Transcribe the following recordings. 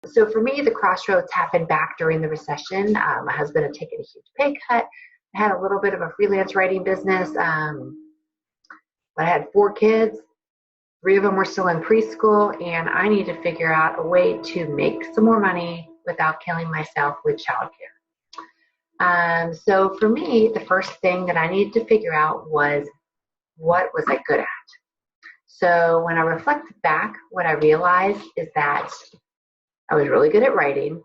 So for me, the crossroads happened back during the recession. My husband had taken a huge pay cut. I had a little bit of a freelance writing business, but I had 4 kids. 3 of them were still in preschool, and I needed to figure out a way to make some more money without killing myself with childcare. So for me, the first thing that I needed to figure out was, what was I good at? So when I reflected back, what I realized is that I was really good at writing,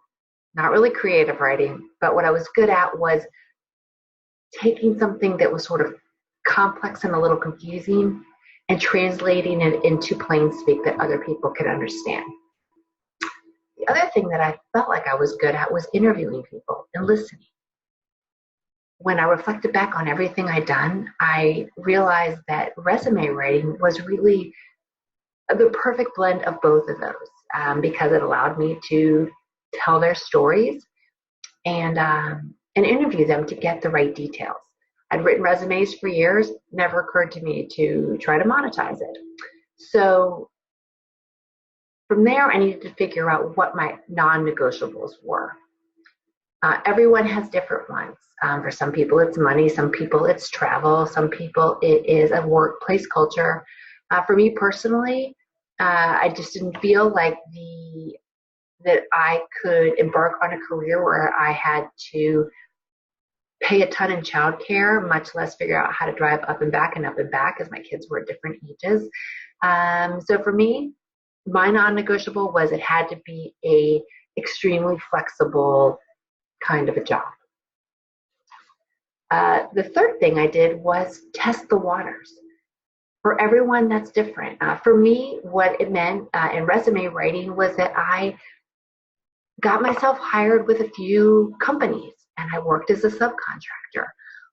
not really creative writing, but what I was good at was taking something that was sort of complex and a little confusing and translating it into plain speak that other people could understand. The other thing that I felt like I was good at was interviewing people and listening. When I reflected back on everything I'd done, I realized that resume writing was really the perfect blend of both of those, because it allowed me to tell their stories and interview them to get the right details. I'd written resumes for years, never occurred to me to try to monetize it. So from there, I needed to figure out what my non-negotiables were. Everyone has different ones. For some people, it's money. Some people, it's travel. Some people, it is a workplace culture. For me personally, I just didn't feel like that I could embark on a career where I had to pay a ton in childcare, much less figure out how to drive up and back as my kids were at different ages. So for me, my non-negotiable was it had to be a extremely flexible kind of a job. The third thing I did was test the waters. For everyone, that's different. For me, what it meant in resume writing was that I got myself hired with a few companies, and I worked as a subcontractor.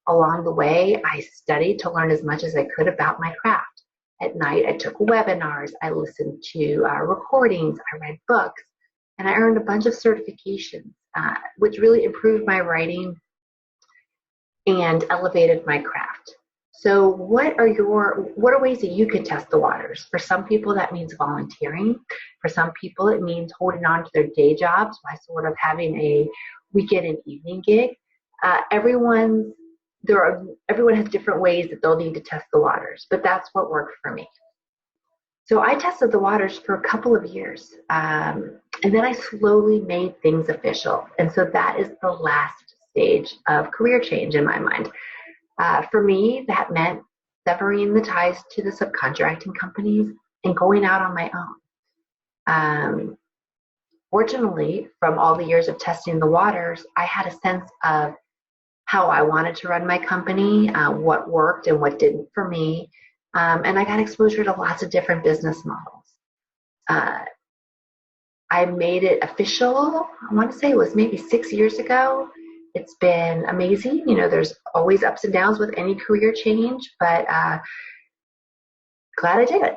Along the way, I studied to learn as much as I could about my craft. At night, I took webinars, I listened to recordings, I read books, and I earned a bunch of certifications, which really improved my writing and elevated my craft. So what are ways that you can test the waters? For some people, that means volunteering. For some people, it means holding on to their day jobs by sort of having a weekend and evening gig. Everyone has different ways that they'll need to test the waters, but that's what worked for me. So I tested the waters for a couple of years, and then I slowly made things official. And so that is the last stage of career change in my mind. For me, that meant severing the ties to the subcontracting companies and going out on my own. Fortunately, from all the years of testing the waters, I had a sense of how I wanted to run my company, what worked and what didn't for me, and I got exposure to lots of different business models. I made it official, I want to say it was maybe 6 years ago. It's been amazing. There's always ups and downs with any career change, but glad I did it.